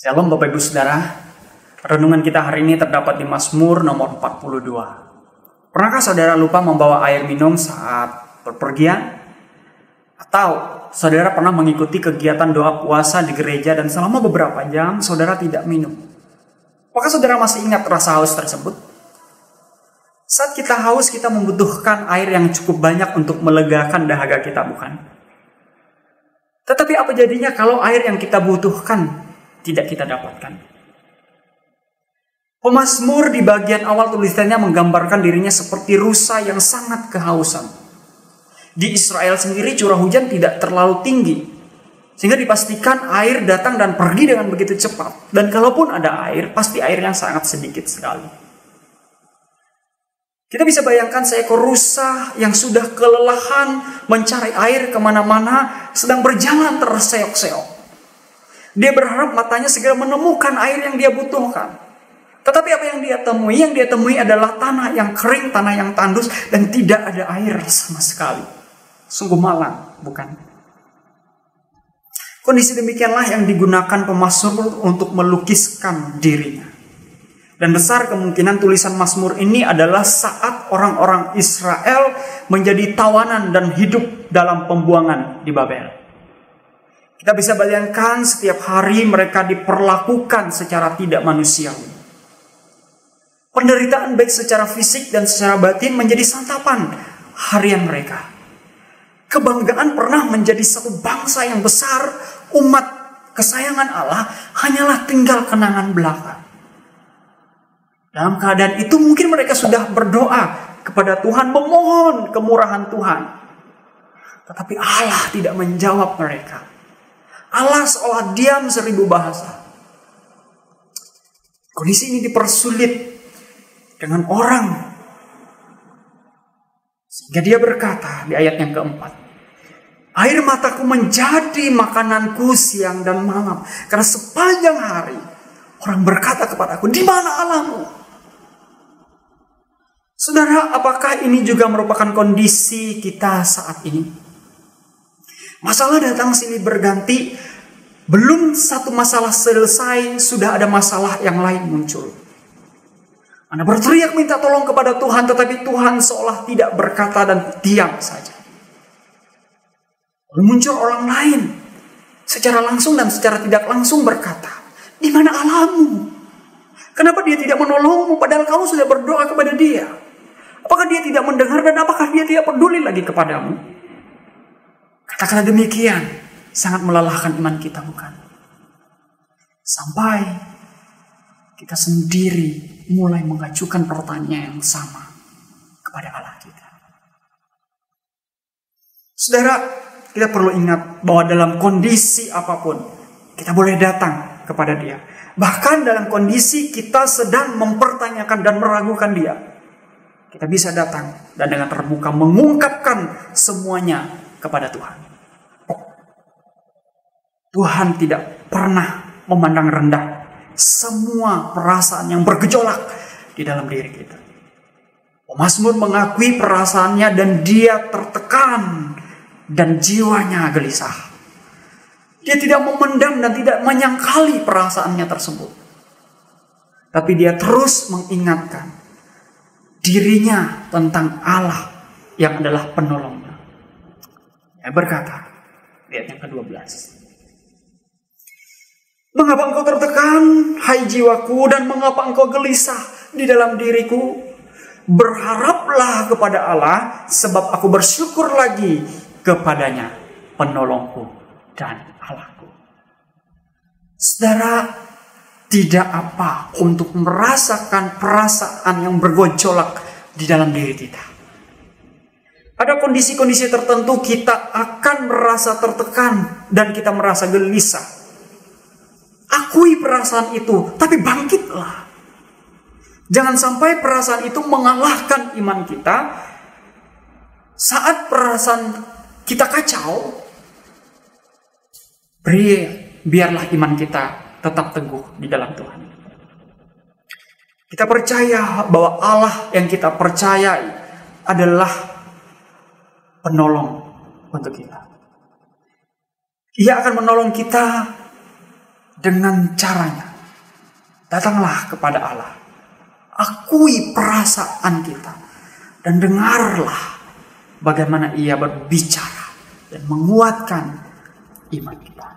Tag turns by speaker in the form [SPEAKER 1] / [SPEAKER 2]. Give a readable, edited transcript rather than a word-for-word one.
[SPEAKER 1] Shalom Bapak Ibu Saudara. Renungan kita hari ini terdapat di Mazmur nomor 42. Pernahkah saudara lupa membawa air minum saat berpergian? Atau saudara pernah mengikuti kegiatan doa puasa di gereja dan selama beberapa jam saudara tidak minum? Apakah saudara masih ingat rasa haus tersebut? Saat kita haus, kita membutuhkan air yang cukup banyak untuk melegakan dahaga kita, bukan? Tetapi apa jadinya kalau air yang kita butuhkan tidak kita dapatkan? Pemazmur di bagian awal tulisannya menggambarkan dirinya seperti rusa yang sangat kehausan. Di Israel sendiri curah hujan tidak terlalu tinggi, sehingga dipastikan air datang dan pergi dengan begitu cepat. Dan kalaupun ada air, pasti airnya sangat sedikit sekali. Kita bisa bayangkan seekor rusa yang sudah kelelahan mencari air kemana-mana, sedang berjalan terseok-seok. Dia berharap matanya segera menemukan air yang dia butuhkan. Tetapi apa yang dia temui? Yang dia temui adalah tanah yang kering, tanah yang tandus, dan tidak ada air sama sekali. Sungguh malang, bukan? Kondisi demikianlah yang digunakan pemazmur untuk melukiskan dirinya. Dan besar kemungkinan tulisan Mazmur ini adalah saat orang-orang Israel menjadi tawanan dan hidup dalam pembuangan di Babel. Kita bisa bayangkan setiap hari mereka diperlakukan secara tidak manusiawi. Penderitaan baik secara fisik dan secara batin menjadi santapan harian mereka. Kebanggaan pernah menjadi satu bangsa yang besar, umat kesayangan Allah hanyalah tinggal kenangan belaka. Dalam keadaan itu mungkin mereka sudah berdoa kepada Tuhan, memohon kemurahan Tuhan. Tetapi Allah tidak menjawab mereka. Allah seolah diam seribu bahasa. Kondisi ini dipersulit dengan orang. Sehingga dia berkata di ayat yang keempat, air mataku menjadi makananku siang dan malam. Karena sepanjang hari orang berkata kepadaku, di mana Allahmu? Saudara, apakah ini juga merupakan kondisi kita saat ini? Masalah datang silih berganti, belum satu masalah selesai, sudah ada masalah yang lain muncul. Anda berteriak minta tolong kepada Tuhan, tetapi Tuhan seolah tidak berkata dan diam saja. Lalu muncul orang lain, secara langsung dan secara tidak langsung berkata, di mana Allahmu? Kenapa dia tidak menolongmu padahal kamu sudah berdoa kepada dia? Apakah dia tidak mendengar dan apakah dia tidak peduli lagi kepadamu? Kata-kata demikian sangat melelahkan iman kita, bukan? Sampai kita sendiri mulai mengajukan pertanyaan yang sama kepada Allah kita. Saudara, kita perlu ingat bahwa dalam kondisi apapun kita boleh datang kepada Dia. Bahkan dalam kondisi kita sedang mempertanyakan dan meragukan Dia, kita bisa datang dan dengan terbuka mengungkapkan semuanya kepada Tuhan. Tuhan tidak pernah memandang rendah semua perasaan yang bergejolak di dalam diri kita. Pemazmur mengakui perasaannya dan dia tertekan dan jiwanya gelisah. Dia tidak memendam dan tidak menyangkali perasaannya tersebut. Tapi dia terus mengingatkan dirinya tentang Allah yang adalah penolongnya. Dia berkata, ayat yang ke-12. Mengapa engkau tertekan, hai jiwaku, dan mengapa engkau gelisah di dalam diriku? Berharaplah kepada Allah, sebab aku bersyukur lagi kepadanya, penolongku dan Allahku. Saudara, tidak apa untuk merasakan perasaan yang bergejolak di dalam diri kita. Ada kondisi-kondisi tertentu kita akan merasa tertekan dan kita merasa gelisah. Akui perasaan itu, tapi bangkitlah. Jangan sampai perasaan itu mengalahkan iman kita. Saat perasaan kita kacau, biarlah iman kita tetap teguh di dalam Tuhan. Kita percaya bahwa Allah yang kita percayai adalah penolong untuk kita. Ia akan menolong kita dengan caranya. Datanglah kepada Allah. Akui perasaan kita. Dan dengarlah bagaimana Ia berbicara dan menguatkan iman kita.